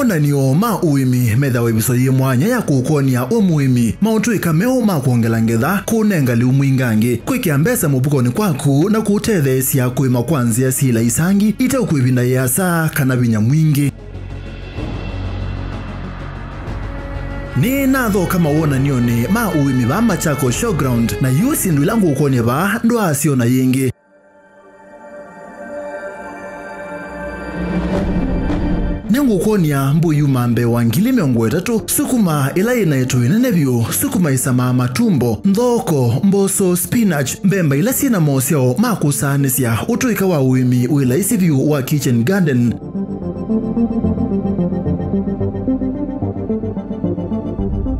Mawonanio ma uimi methawa ibiso yi mwanya ya kukonia muimi mautuika meo ma kuongela ngetha kunengali umwingangi kwikia mbesa mubukoni kwaku na kutethesia kuima kwanzia sila isangi ite ukuibinda yasa kana binya mwingi. Ni nathoka mawonanio ni ma uimi ba Machakos Showground na yusi nduilangu ukonia ba ndwa asio na yingi. Nyangu konia mbuyu mambe wa ngili miongo etatu sukuma ila inaitu inenevyo sukuma isama matumbo ndhoko mboso spinach mbemba ila sina mosio makusanisya utuika wa uimi wila isivyu wa kitchen garden.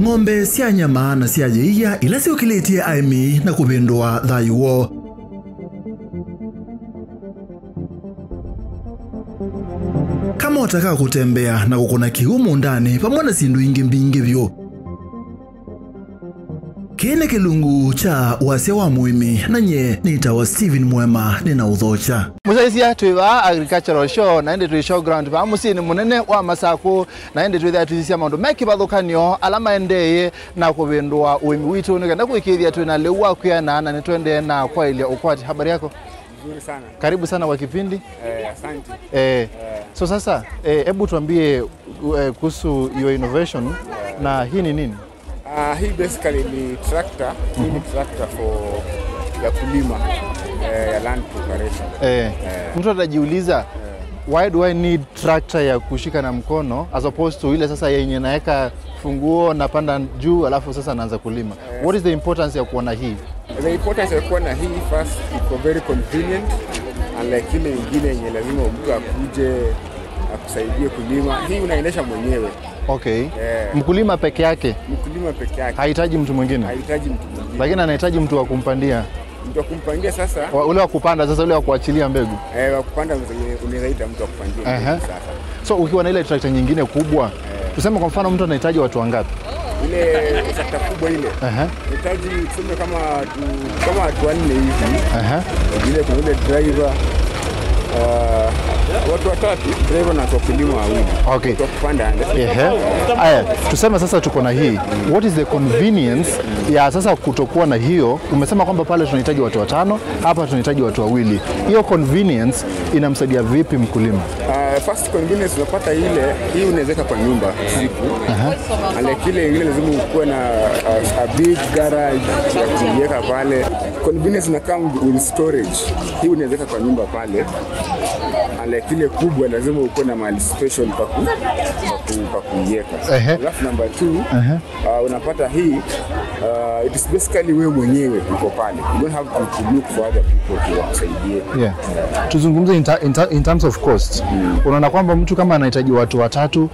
Ng'ombe sia nyama na sia yeia ila siukilitie aimi na kubindua thayuo. Kama utaka kutembea na kukuna kiumu ndani pamoja sindu ingi mbingi vyo. Kene kilungu cha wasia wa muimi na nye nita wa Steven Mwema nina udhocha. Musaisia tuiwa agricultural show na ende tui showground pa musini munene wa Masako na ende tui tuisia maundu meki bathukanio alama endeye na kubindua uimi witu nika na kuikithia tuina lewa kuyana na nituende na kwa ilia ukwati. Habari yako? Nzuri sana. Karibu sana kwa kipindi. Asante. So sasa hebu tuambie kuhusu your innovation na hii ni nini? Hii basically ni tractor, hii ni tractor for ya kulima ya land preparation. Mtu atajiuliza why do I need tractor ya kushika na mkono as opposed to ile sasa yenye naeka funguo na panda juu alafu sasa naanza kulima. What is the importance ya kuona hii? The importance ya kuona hii first iko very convenient, unlike ile nyingine yenye lazima mtu akuje akusaidie kulima. Hii unaendesha mwenyewe. Okay. Mkulima peke yake. Mkulima peke yake. Hahitaji mtu mwingine. Hahitaji mtu mwingine. Lakini anahitaji mtu wa kumpandia. Mtu wa kumpandia sasa. Ule wa kupanda sasa, ule wa kuachilia mbegu. Wa kupanda unaita mtu wa kupandia mbegu sasa. So ukiwa na ile tractor nyingine kubwa, tuseme kwa mfano mtu anahitaji watu wangapi? Ile tractor kubwa ile. Unahitaji tuseme kama watu 4 hivi. Ile kuna ile driver watu watatu, driver na wakulima wawili. Okay. Kupanda. Aya, tuseme sasa tuko na hii. What is the convenience ya sasa kutokuwa na hiyo? Umesema kwamba pale tunahitaji watu 5, hapa tunahitaji watu 2. Hiyo convenience inamsaidia vipi mkulima? First convenience unapata hii unawezeka kwa nyumba siku. Ile lazima ukuwe na a big garage ya kuweka pale. Convenience na come with storage. Hii unawezeka kwa nyumba pale. Ile kubwa lazima ukuwe na mahali special pa kuiweka. Alafu number 2, unapata hii it is basically wewe mwenyewe uko pale. You don't have to look for other people to kusaidie. Tuzungumze in terms of cost. Unaona kwamba mtu kama anahitaji watu 3,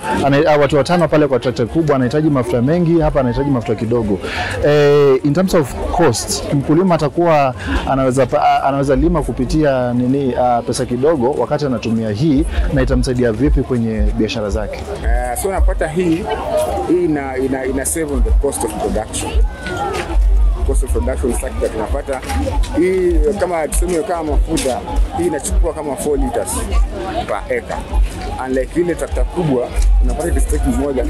watu 5 pale kwa tractor kubwa anahitaji mafuta mengi, hapa anahitaji mafuta kidogo. In terms of cost, mkulima atakuwa anaweza lima kupitia pesa kidogo wakati anatumia hii na itamsaidia vipi kwenye biashara zake? So unapata hii ina save on the cost of production. Cost of production factor tunapata hii kama tuseme kama mafuta hii inachukua kama 4 liters per acre. Unlike ile tractor kubwa unapata district moja 4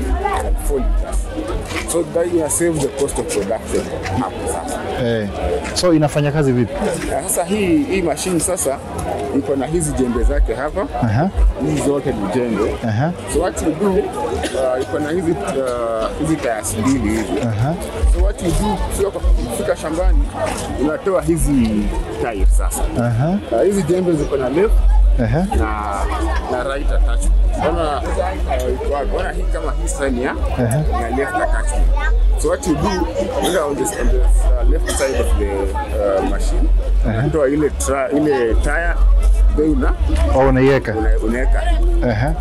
liters. So that you save the cost of production hapo sasa. So inafanya kazi vipi? Sasa hii machine sasa iko na hizi jembe zake hapa. Hizi zote ni jembe. So what you do iko na hizi tires mbili hivi. So what you do sio kufika shambani unatoa hizi tires sasa. Hizi jembe ziko na left na right attachment. Ona hii kama hii side ya left attachment. So what you do on this left side of the machine, unatoa ile tire unaiweka.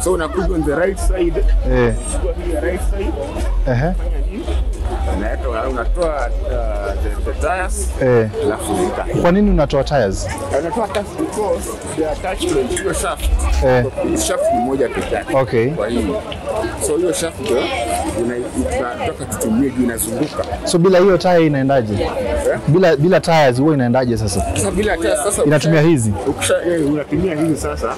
So unakuja on the right side. Right side. Unatoa the tires. Kwa nini unatoa tires? Unatoa tires because the attachment to your shaft. Shaft ni moja pekee yake. Okay. Kwa hiyo so hiyo shaft unataka tutumie inazunguka. So bila hiyo tire inaendaje? Bila tires huwa inaendaje sasa? Sasa bila tires sasa inatumia hizi. Unatumia hizi sasa.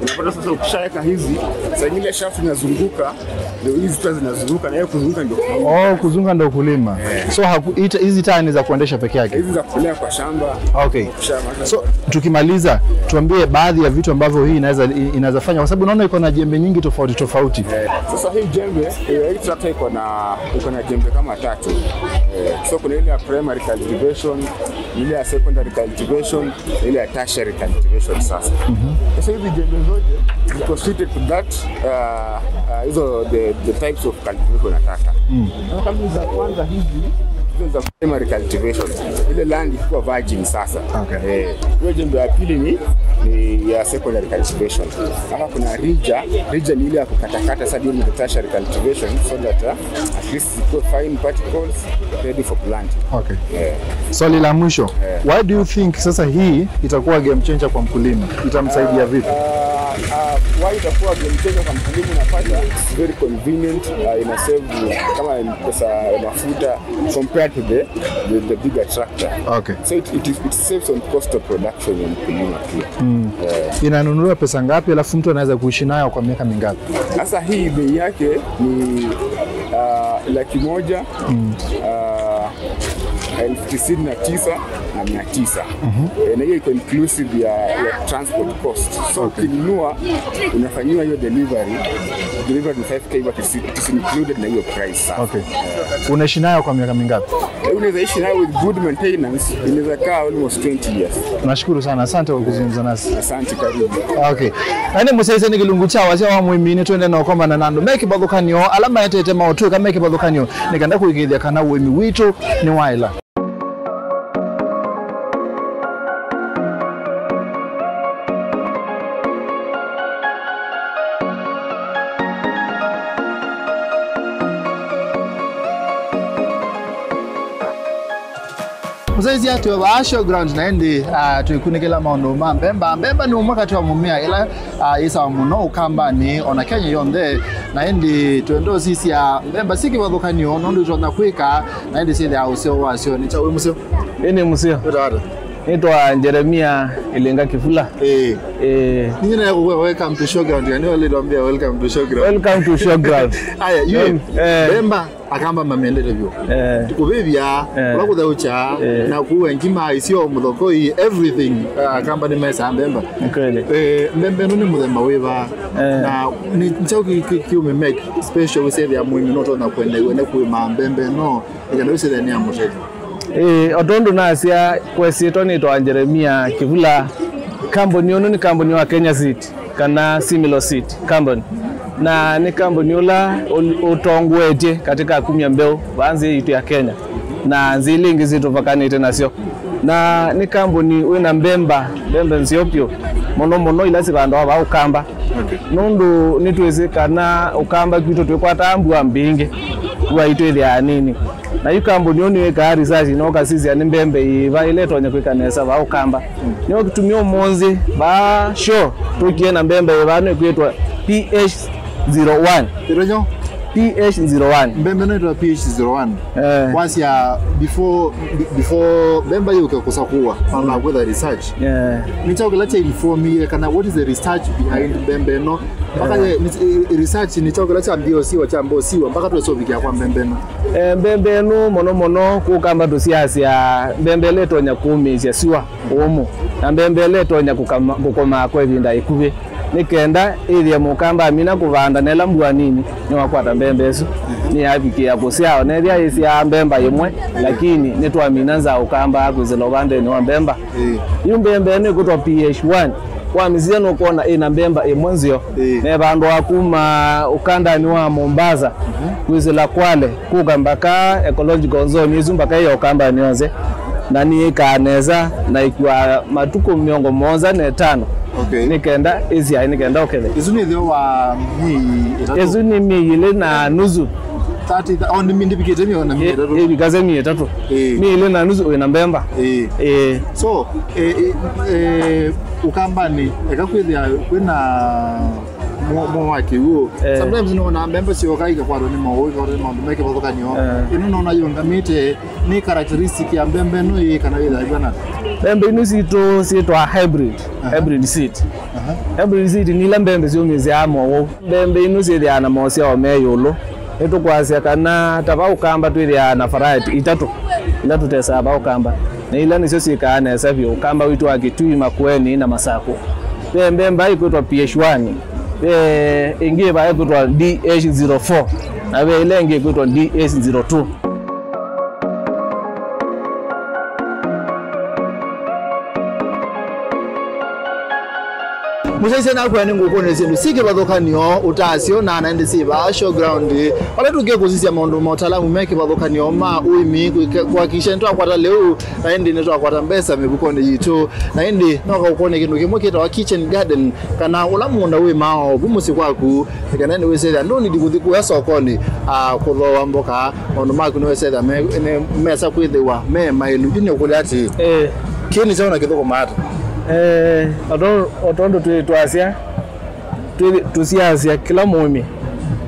Unapata sasa ukishaweka hizi, sasa ile shaft inazunguka, ndio hizi tires zinazunguka na hiyo kuzunguka ndio. Kuzunguka ndio kulima. So hizi tires ni za kuendesha peke yake. Hizi za kulea kwa shamba. Okay. So tukimaliza tuambie baadhi ya vitu ambavyo hii inaweza fanya, kwa sababu unaona iko na jembe nyingi tofauti. Sasa hii jembe hii tractor iko na jembe kama 3. So kuna ile ya primary cultivation, ile ya secondary cultivation, ile ya tertiary cultivation sasa. Sasa hizi jembe zote ziko suited to that hizo the types of cultivation nataka. Kama za kwanza hizi za primary cultivation, ile land iko virgin sasa. Hiyo jembe ya pili ni ya secondary cultivation. Hapa kuna ridger ni ile ya kukatakata sasa during the tertiary cultivation so that at least iko fine particles ready for planting. Swali la mwisho, why do you think sasa hii itakuwa game changer kwa mkulima? Itamsaidia vipi? Why itakuwa game changer kwa mkulima? Unapata it's very convenient, ina save kama pesa mafuta compared to the bigger tractor. So it saves on cost of production ya mkulima pia. Inanunuliwa pesa ngapi alafu mtu anaweza kuishi nayo kwa miaka mingapi? Sasa hii bei yake ni 1,100,000 $99,900. Na hiyo iko inclusive ya transport cost. So ukinunua unafanyiwa hiyo delivery ni 5K but it's included na hiyo price. Unaishi nayo kwa miaka mingapi? Unaweza ishi nayo with good maintenance, inaweza kaa almost 20 years. Nashukuru sana, asante kwa kuzungumza nasi. Asante, karibu. Nani musese ni kilungu chawa cha muimini twende na okoma na nando meki bagokanyo alama yatete mautu kama meki bagokanyo nikanda kuigithia kana uimi witu ni waila. Mzaizi atu wa showground naende tuikunikela maondo mbemba ni umwaka wa mumia ila isa wa muno ukamba ni ona Kenya yonde naende tuendo sisi ya mbemba siki wadhukanyo nondu tuona kwika naende sisi ya usio wasio ni cha musio ene musio Naitwa Jeremia Ilenga Kifula. Nini na welcome to showground. Yani wale tuambia welcome to showground. Welcome to showground. Aya, you Bemba akamba mamendele byo. Tukubibya ulakuda ucha na kuwe ngima isio muthoko everything akamba ni mesa Bemba. Kweli. Mbembe nuni muthemba wiva na ni nchoki kiume make special we say ya muimi noto na kwenda wene kuima Mbembe no ikana wise ni amotete. Otondo nasia kwesito nitwa Jeremia Kifula. Company ono ni company wa Kenya Seed kana Similo Seed company. Na ni company ula utongweje katika kumya mbeo banzi yitu ya Kenya. Na nzilingi zitu vakanite nasio. Na ni company wena mbemba nsiopyo. Mono ilasi bandu aba ukamba. Nundu nitweze kana ukamba kitu twekwata ambu ambinge. Wa itu ya nini. Na yu company oni weka research inoka sisi ya mbembe iva ileto nyakuikanesa ba ukamba. Niyo kutumia monzi ba show tukie na mbembe bano kwetwa PH01. Ironyo PH01. Mbembe no itwa PH01. Once ya before mbembe yuko kusakuwa on with the research. Nitaka kulacha inform me kana what is the research behind mbembe no. Mpaka research nitaka kulacha mbio siwa cha mbio siwa mpaka tusobikia kwa mbembe no. Mbembe no mono kukamba tusiasi ya mbembe leto nya kumizia siwa omo. Na mbembe leto nya kukoma kwa vinda ikuve. Nikenda ili ya mukamba amina kuvanda nela mbua nini ni wakwata mbembezo ni abiki ya kusia oneria isi ya mbemba yemwe lakini netu amina za ukamba akuzelo bande ni wa mbemba yu mbembe ni kutwa PH1 kwa mizia no kuona ina mbemba emwenzio ne bandu akuma ukanda ni wa Mombasa kuzela Kwale kugambaka ecological zone izumbaka yo kamba nionze na ni kaneza na ikiwa matuko miongo moza ne 5. Nikenda ezi ya nikenda okele. Izuni ndio wa mi Izuni mi ile na nuzu 30 on mi ndibikete mi ona mi tatu. Bikaze mi tatu. Mi ile na nuzu na mbemba. So ukambani ekakwithia kwina mo wa kiwo sometimes no na mbembe sio kai kwa ni mo wo ni mo make boka nyo ino no yonga mite ni characteristic ya mbembe no yi kana ila bana mbembe ni sito hybrid seed hybrid seed ni la mbembe sio mizi amo mbembe ino seed ana mosia o meyolo eto kwasia kana taba ukamba tu ya na variety itatu ila tutesa ba ukamba na ila ni sio sikana savyo ukamba witu wa Kitui Makueni na Masako mbembe iko PH1 ingie ba iko DH04 na we ile ingie iko DH02 Musaise na kwa ningo ne zindu sike badhokanio utasio na anaende siba showground wala tuge kuzisia maondo motalamu meke badhokanio ma uimi kwa kisha ntwa kwata leo na indi netwa kwata mbesa mebukone yitu na indi noka ukone kindu kimwe kita kitchen garden kana ulamunda we mao bumusi kwaku kana ni wese ndo ni dikuthiku ya sokoni kuthoa mboka ono maku no wese da mesa kwithiwa me mailu dine kuliati kini sauna kithoko mata otondo tusiasia kila muimi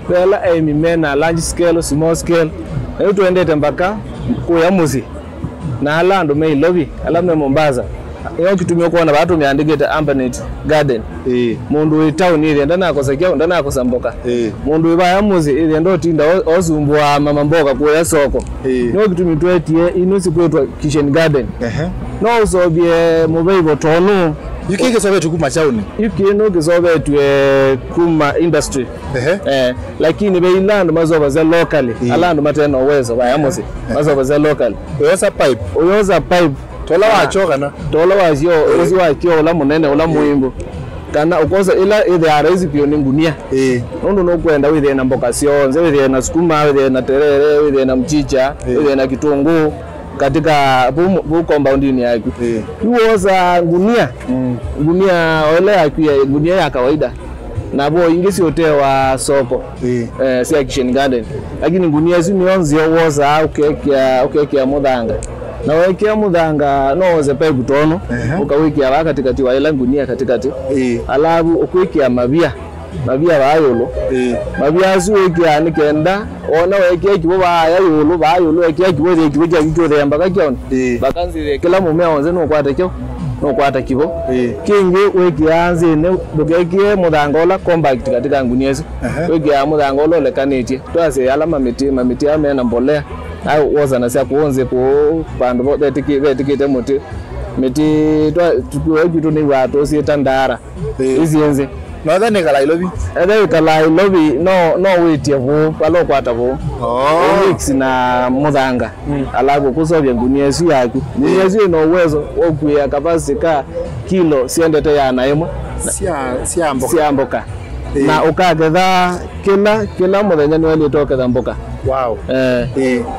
kwela mimena large scale small scale tuendete mpaka kuya muzi na alando mei lobby alamne Mombasa yo kitumia kuona watu meandikete Ambernet Garden mundu we town ile ndana akosakia ndana akosamboka mundu we ya muzi ile ndo tinda ozumbwa mama mboka kuya soko no kitumia twetie inosi kwetwa kitchen garden no so bie mobile tonu yiki kesobe tukuma chauni yiki no kesobe tu kuma industry lakini be ilando mazoba za locally alando matena uwezo ba yamuzi mazoba za locally uyoza pipe tola wachoka na tola wazio ozi wakio ola munene ola muimbo kana ukoza ila ile arezi pio ningunia nondo no kwenda withe na mboka sionze withe na sukuma withe na terere withe na mchicha withe na kitunguu katika bu compound ni yako yuoza gunia ole yakuya gunia ya kawaida na bo ingesi hotel wa soko si kitchen garden lakini gunia zini onzi yowoza ukekea mudhanga na wekea mudhanga no oze pe butono ukawikia wa katikati wa ila gunia katikati alabu ukwikia mabia bayolo mabia zuwekia nikenda ona wekea kibo bayolo wekea kibo de kibo ja kibo de mbaka kion bakanzi kila mume onze no kwata kibo kingi wekia anze ne bugekie mudangola compact katika nguniezi wekia mudangola lekaneti twase alama mamiti amena mbolea au wazana sia kuonze ku bandu bo betikite miti tuwe kitu ni watu sieta ndara izienze no thane kala ilobi no wetie vo palo kwata vo mix na mudhanga alago kusobya nguniezi yaku nguniezi no uwezo okuya kapasika kilo siendete ya naimwa sia mboka na ukagetha kila muthenya ni wali toka mboka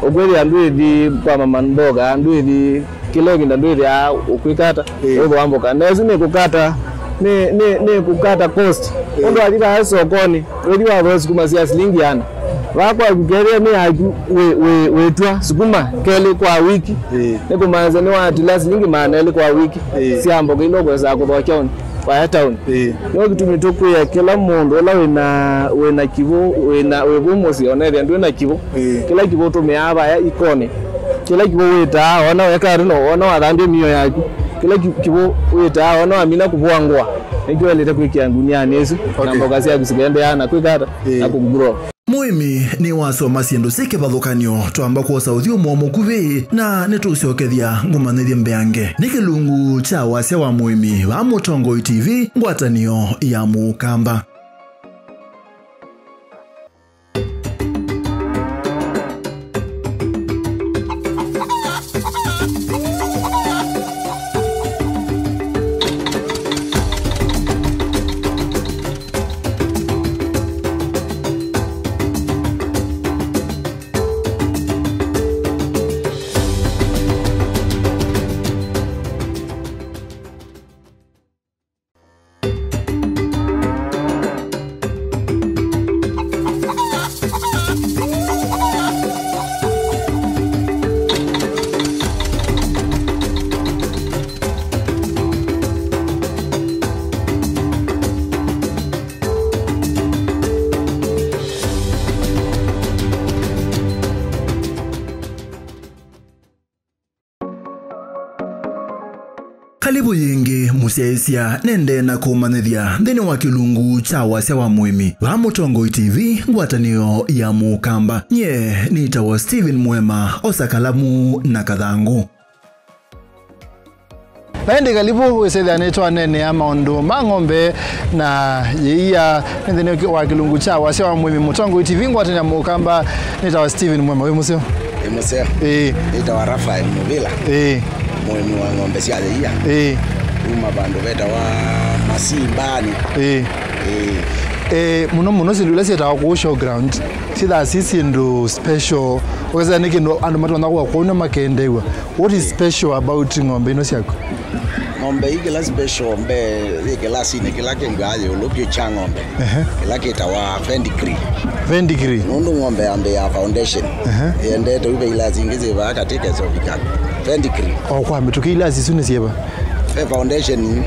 ogweri andwithi kwa mama mboga andwithi kilo ginda ndwithi ukwikata ugo amboka nezu ni kukata ni kukata cost ondo alika sokoni wedi wa rosi kuma sia shilingi yana wakwa kugeria ni agu wetwa sukuma kele kwa wiki niko manza ni wa shilingi manele kwa wiki sia mboga ilogo za kuthokia kwa town no kitumitoku ya kila mundu ola wena kibo webumosi onere ndu na kibo kila kibo tumeaba ya ikone kila kibo weta ona yakari no ona wathambie mio yaku kila kibo weta ona amina kubwangwa nikyo leta kwikia ngunia nesu na mboga cia kusigende yana kwikata na kugrow Muimi ni waso masiendo sike bathukanio twamba kwa sauthi umomo kuvi na netuciokethia ngumanithie mbeange ni kilungu cha wasia wa Muimi wa Mutongoi TV ngwatanio ya Mukamba. kalibu yingi musyaisya nende na kumanithia nthini wa kilungu cha wasya wa mwimi wa Mutongoi TV ngwatanio ya Mukamba. Nye nitawa Steven Mwema osakalamu na kathangu. Naende kalibu wesethia netwa nene ya maundu ma ng'ombe na yeia nthini wa kilungu cha wasya wa mwimi Mutongoi TV ngwatanio ya Mukamba. Nitawa Steven Mwema. We museo? Museo. Nitawa Rafael Muvila. Mwimi wa ng'ombe cia yeia. Uma bandu beta wa masimbani. Muno silula sietawa ku showground sitha sisi ndo special weza niki ndo andu matwana kwa kuona makendewa. What is special about ng'ombe ino siako? Ng'ombe hii kila special mbe kila sini kila kengaje ulupyo cha ng'ombe. Kila kitawa Vendigree. Nundu ng'ombe ambe ya foundation. Yende to ibe ila zingize ba katika so bika. Vendigree. Kwa metukila zisune sieba. Foundation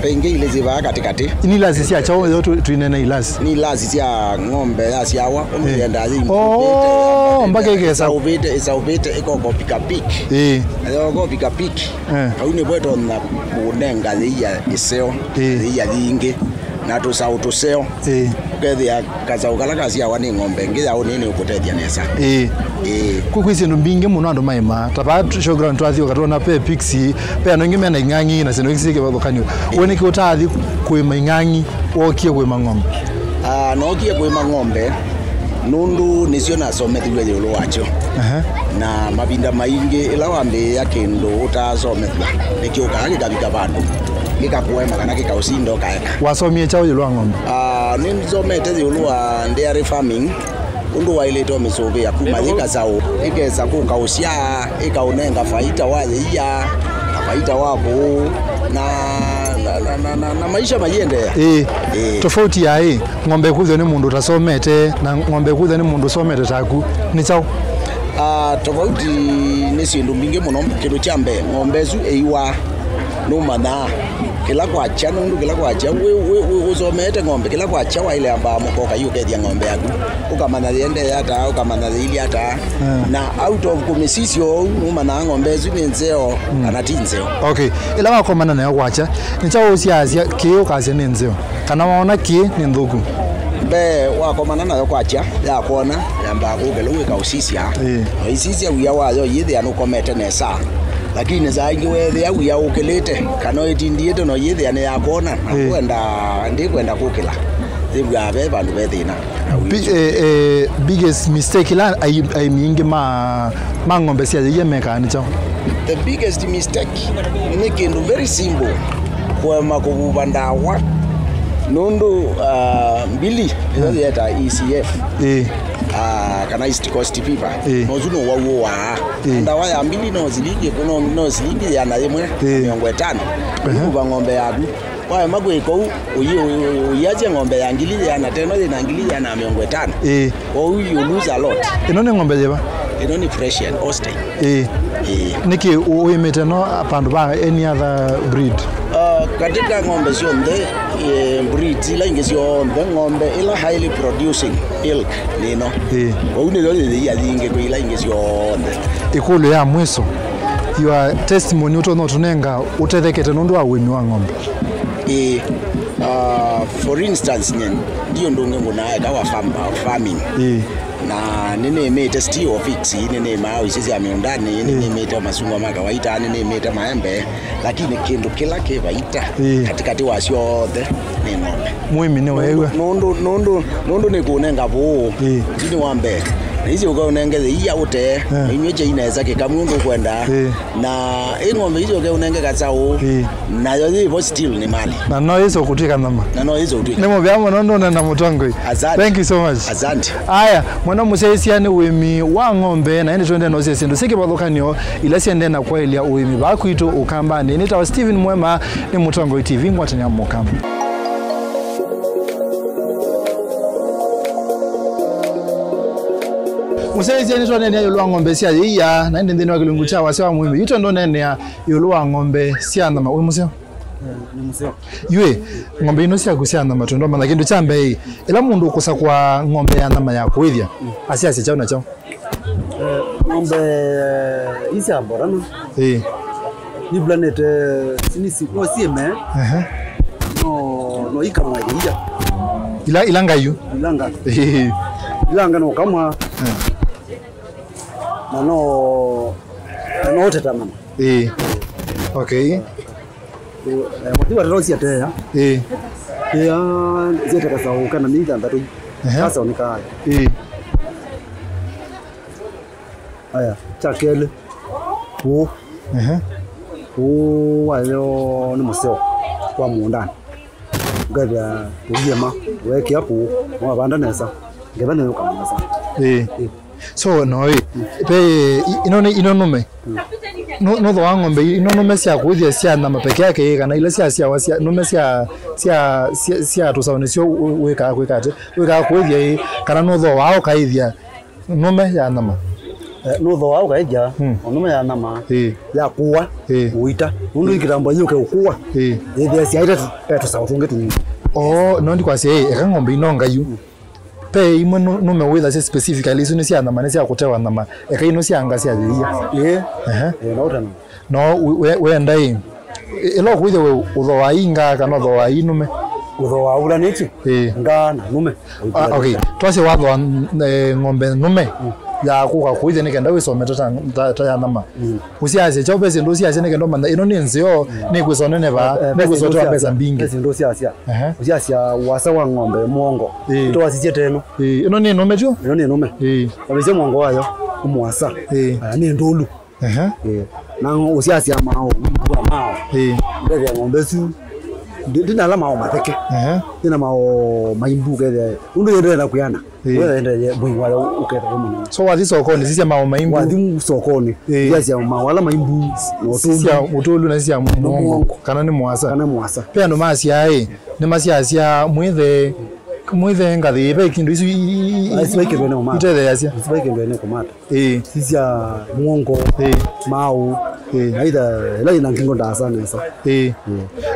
penge ile ziva katikati ni lazi sia chao yote tuinena ilazi ni lazi sia ng'ombe ya siawa umienda zi mpaka ikesa ubete iko kwa pikapiki ayo pikapiki aune bweto na kunenga ya iseo ya lingi na tuseo kethia kaza ukala sia wani ng'ombe ngiya unini ukutedia nesa kukwisi ndo mbinge muno andu maima tapa showground twathi ukatona pe pixi pe anongi mena ing'angi na sino kisike bathokanio wone ki utathi kwima ing'angi okie kwima ng'ombe no kie kwima ng'ombe nundu nicio na somethirwe yulu wacho na mabinda maingi ila wambe ya kendo utasomethwa nikiuka gikabika bandu gikakuema kana gikausindo kaeka wasomie chao yulu ng'ombe nimzomete yulu wa dairy farming undu waileto misobe ya kumalika zao ikeza kukausia ikaunenga faida wale ya faida wako na maisha mayende tofauti ya ng'ombe kuthe ni mundu tasomete na ng'ombe kuthe ni mundu somete taku ni chao tofauti ni sindu mbinge muno kindu chambe ng'ombe zu eiwa numana kila kwacha nundu kila kwacha we uzomete ng'ombe kila kwacha wa ile amba mukoka yukedia ng'ombe yaku ukamana yende yata ukamana ili hata na out of kumisisio numana ng'ombe zu nenzeo kana tinzeo okay ila wakomana nayo kwacha ni chao siasia kio kaze nenzeo kana waona ki ni ndhuku be wakomana nayo kwacha ya kuona amba kugelo wikausisia isisia uya wayo yithi anukomete nesa lakini zaingi wewe ya uya ukelete kana itindiete no yithi ane yakona kwenda kukila zigabe bandu bethina biggest mistake la ai mingi ng'ombe sia yemeka ni chao. The biggest mistake ni kindu very simple kwa makububa ndawa nundu mbili ndio yata ECF kana East Coast Pipa nozuno wawo ndawa ya mbili no zilingi kuno no zilingi ya na yemwe 50 kuba ng'ombe yaku wa magweko uyaje ng'ombe ya ngili ya na teno na ngili ya na 50 you lose a lot inone ng'ombe jeba inone Fresian Holstein niki uimete no pandu ba any other breed katika ng'ombe sionde breed ila ingesionde ng'ombe ila highly producing milk nino une lole ya linge ko ila ingesionde ikulu ya mwiso your testimony utono tunenga utethekete nundu wa wimi wa ng'ombe for instance ndio ndonge ngona kawa farming na nene mete stio fix nene mao isisi ya miondani nene mete masungu ma kawaida nene mete maembe lakini kindu kila kevaita katikati wasio the ni ng'ombe muimi ni wewe nondo ne kunenga bo ndini wambe hizi ukaunengeze iya ute inyeje inaweza kikamundu kwenda na ng'ombe hizo ukaunenge katsao na yote still ni mali na no hizo kutika mama na no hizo kutika nemo byamo nondo na Mutongoi. Thank you so much. Asante. Aya mwana musesia ni wimi wa ng'ombe na ende twende no sesendo sike bathokanio ila siende na kwa ilia wimi bakwito ukamba ni nitawa Steven Mwema ni Mutongoi TV ngwatanya Mukamba. Musesia ni twende ya yulu ng'ombe sia iya na ende ndeni wa kilungu cha wase wa mwimi yuto ndo nene ya yulu ng'ombe sia ndama we museo ni museo yue ng'ombe ino sia kusia ndama tondo mana kindu chambe ila mundu ukusa kwa ng'ombe ya ndama yako ithia asia chao na chao ng'ombe isi amborana ni planet sinisi no sieme no ikama ya ilanga yu ilanga no kama no teta mama okay motiwa rosi atea ya zeta kasa ukana minda ndatu sasa unika aya chakele wayo ni museo kwa muundani ngabya kugema weke hapo wabanda nesa ngabana yo kama sasa so no pe inonume no do ngombe inonume sia kuthia sia na mapeke yake kana ile sia wasia nume sia tusaonesio weka kwekate weka kuthia kana no do wao kaithia nume ya nama no do wao kaija nume ya nama ya kuwa uita undu ikirambo yuke ukuwa thia sia ita tusaotunge tu no ndi kwase ngombe inonga yu pe imwe nume witha se specifically isu ni cia nama ni cia kutewa nama eka ino cia anga cia thia no we ndai ilo kuithia we utho wa inga kana utho wa inume utho wa ula niki nga na nume okay twase watho ngombe nume ya kuka kuithia ni kenda wisometa ta ya nama usiace cha pesa ndo siace ni kenda manda ino ni nzio ni kwisonene ba ni kwisotwa pesa mbingi ndo siacia usiacia wasa wa ngombe muongo to wasicie teno ino ni nume jo ino ni nume wabise muongo wayo umwasa ni ndulu na usiacia mao ndio ngombe su ndina la mao mateke ndina mao maimbu kede undu yende na kuyana wewe ndeye bwingwa uketa kama so wathi sokoni sisi mao maimbu wathi sokoni yasi mao wala maimbu sia utulu na sia muongo kana ni mwasa pia ndo masia ni masia sia mwithe ngathi pe kindu isu isibake bene umata itede yasia isibake bene kumata sisia muongo mau aida la ina kingo ndasa nesa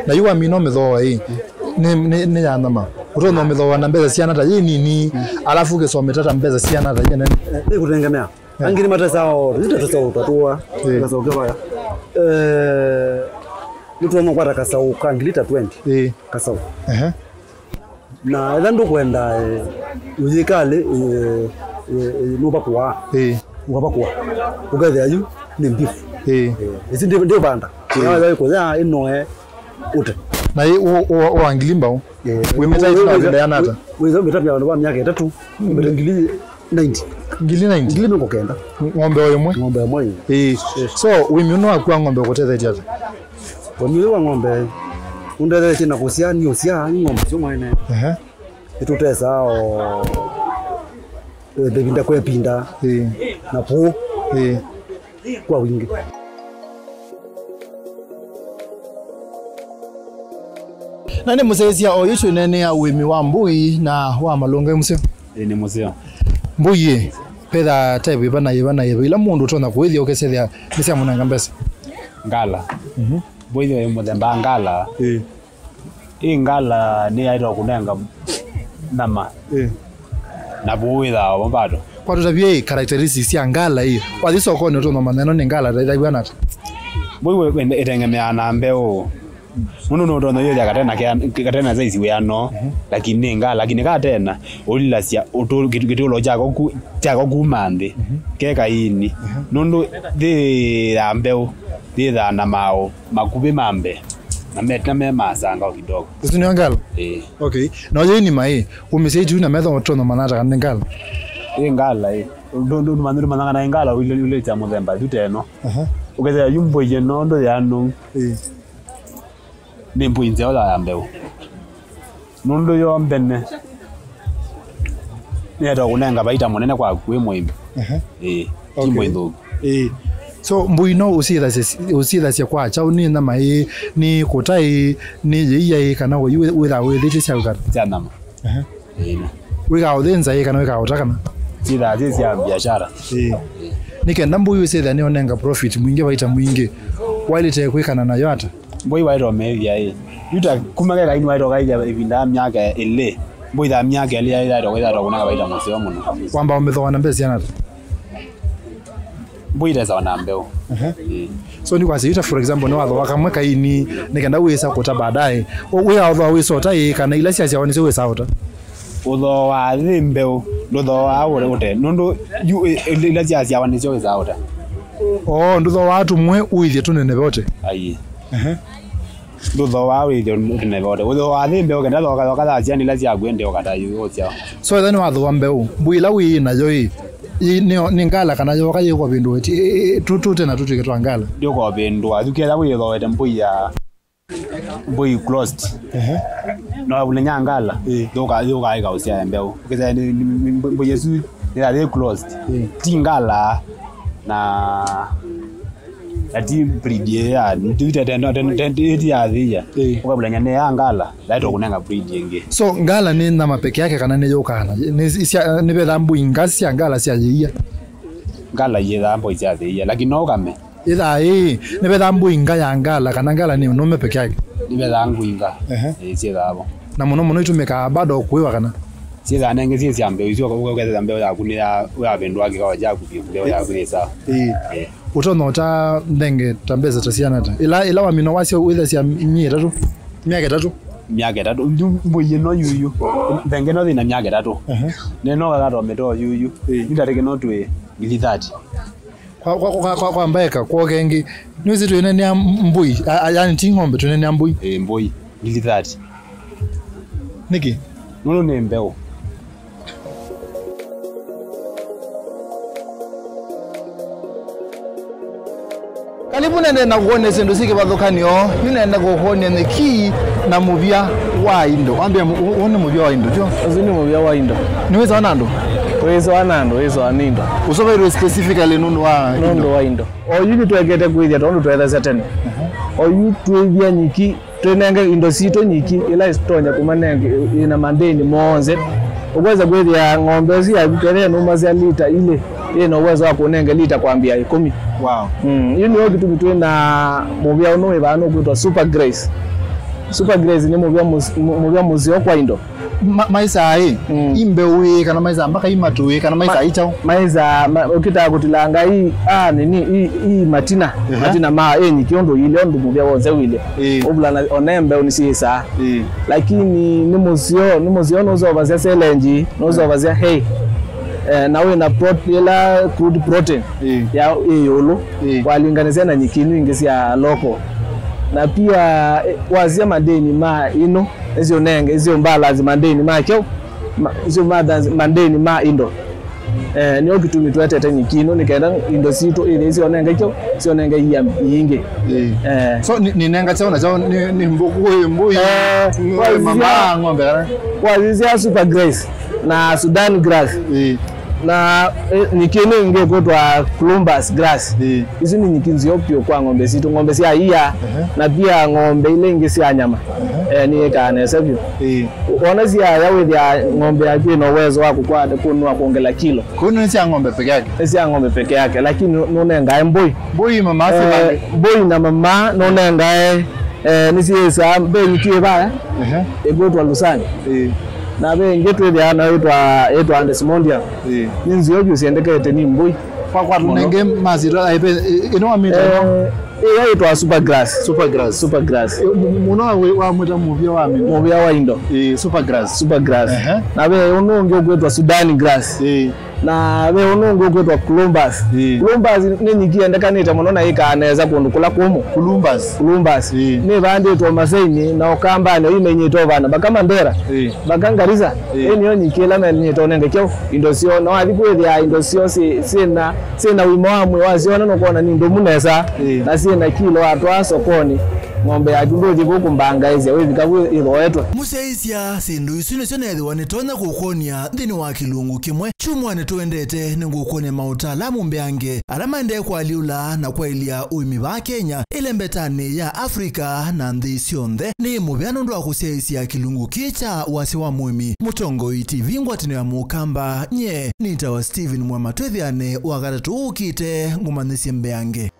na yuwa mino metho ni ya nama utono metho na mbeza siana ta nini alafu gesometa ta mbeza siana ta yene ni kutengemea angini mata sao zitatosa utatua kasa ukebaya mtu kwa kasa ukangilita 20 kasa na ndo kwenda uzikale nubakuwa ubakuwa ugathe ayu ni mbifu isi ndio banda yawa ko ya inoe ute na o angilimba we meta ita ya nata we zo meta ya ndo myaka 3 ngili 90 ngili ndo kenda ngombe oyo mwe so we mino akwa ngombe kotethe tiata wanyuwa wa ngombe undele tena kusia ni usia ngombe sio mwana itutesa bebinda kwa pinda na po kwa wingi nani musesia oyicho nene ya wimi wa mbui na wa malonga museo ni museo mbui peda type bana ila mundu tona kuithia ukesethia misia munanga mbesa ngala boyo yo muthemba ngala ngala ni aitwa kunenga nama na buitha bombado kwa tutabie characteristics ya ngala hiyo wathi sokoni tona maneno ni ngala ndaibwa nata boyo etengemea na mbeo muno no ndo yo katena zaisi we ano lakini ngala lakini katena ulilasia utolo jako kumande keka ini nondo de ambeo de na mao makubi mambe na meta mema sanga kidogo usini ngala okay na yeye ni mai umeseju na metho tono manata kan ngala ngala ndo manuru mananga na ngala ule cha muzemba tuteno ukeza yumbo yeno ndo yano nimbo inze ola ambeo nondo yo mbene nero kunenga baita monene kwa kwe mwimbi kimbo ndo so mbuino usida sia kwa chao ni na mai ni kotai ni yeye kana wo witha withi cia ukata cia nama wiga uthenza kana wiga utakana sida cia biashara nikenda mbuyu sida ni onenga profit mwingi baita mwingi wale te kwikana nayo ata boy wairo media yuta kumage kaini wairo kaija ibinda myaka ile boy da myaka ile ida ro kuna baita museo muno kwamba umethoana mbesi yana mbui za wana mbeo. So ni kwasi for example no watho wakamweka ini nikenda wisa kuta baadaye we watho wisota kana ila cia wani we sauta utho wa mbeo ndutho wa ute nundu ila cia wani we sauta ndutho watu mwe uithie tunene bote ai ndutho wa uithie tunene bote utho wa mbeo kenda thoka cia ila cia gwende okata yu cia so then watho wa mbeo buila wi na yo ni ngala kana yo kaye kwa bindu tutute na tutike twangala ndio kwa bindu athukira witho wete mbui closed no bulenya ngala doka ika usia mbeu ukiza ni mbui yesu ni closed tingala na ati breed ya ndite tendo ya thia ukabulenya ne ngala laito kunenga breed yenge so ngala ni na peke yake kana ne yokana ni betha mbui ngasi ngala cia yia ngala yetha mbui cia thia lakini no kame ida ni betha mbui ngaya ngala kana ngala ni no me peke yake ni betha nguinga cia thabo na muno itumika bado kuiwa kana cia nenge cia mbeu icio uketha mbeu ya kunia wa bindu wake kwa jaku mbeu ya kuisa utono ta ndenge tambeza tasiana ta ila wa mino wasio witha cia miaka 3 miaka 3 mbuye no yuyu ndenge no thina miaka 3 neno gato meto yuyu ndareke no twe 30 kwa mbeka kwa gengi nizi tu nene mbui yani tingombe tu nene mbui mbui 30 niki nono ne mbeo karibu nende na kuone zindu sike bathukanio nenda kuhonia neki na muvia wa indo ambia one muvia wa indo jo azini muvia wa indo niweza wanando wezo anindo usobe specifically nundu wa indo o yini twegete kwithia tondu twetha tene o yu twithia nyiki twenenge indo sito nyiki ila istonya kumanenge ina mandeni monze uweza kwithia ng'ombe cia bikere numa cia lita ile ina uwezo wa kunenge lita kwambia 10 wow yini yo kitu kitwena muvia uno ibano kwitwa Super Grace ni muvia muzio kwa indo maisa imbewe kana maisa mpaka imatuwe kana maisa ichao maisa ukitaka kutilanga hii hii matina ma enyi kiondo ile ndo muvia woze wile obula onembe unisisa lakini ni muzio nozo bazia selenji nozo bazia hey nawe na crude protein ya yolo walinganizia na nyikinu ingisia loko na pia wazia madeni ma ino ezio nenge ezio mbala mandeni ma kyo ezio mandeni ma indo niyo kitumi twetete nyikino nikaenda indo sito ile ezio nenge kyo ezio nenge yinge so ni nenga chao na chao ni mbui mama ng'ombe wazia Super Grace na Sudan grass na nyikino inge kutwa Columbus grass hizi ni nyikinzi opio kwa ng'ombe sito ng'ombe sia iya na pia ng'ombe ile inge sia nyama ni kana sabio ona sia yawe ya ng'ombe yake no uwezo wako kwa kunua kuongela kilo kuno sia ng'ombe peke yake lakini none ngae mboi mama mboi na mama none ngae nisiesa mbeli kiba egotwa lusani na bengi twithia na etwa Andesmondia ninzi obyo siendekete ni mbui kwa tunenge mazira ino amita etwa Super Grass muno wa muta muvia wa indo Super Grass na be unonge gwetwa Sudan grass na be unonge gwetwa Columbus ni nyikiendekanite muno na ikaneza kundu kula kumu Columbus ni bandi to masaini na okambane imenyito bana bakamandera bakangariza eniyo nyikela na nyito nenge kyo indosio no athikwithia indosio sina wimo amwe waziona no kuona ni ndo munesa na sina kilo atwa sokoni ng'ombe ya ndoji kukumbanga izi withika iroetwa museisia sindu isu nicio nethiwa nitonya gukonia nthini wa kilungu kimwe chumwa nitwendete ni gukonia mautaalamu mbeange aria maendee kwaliula na kwailia uimi ba Kenya ile mbetani ya Afrika na nthi cionthe ni mubiano ndo wa kuseisia kilungu kicha wasi wa muimi Mutongoi TV ngwatino ya mukamba nye nitawa Steven Mwamatwethiane wa gatatu ukite ngumanithie mbeange.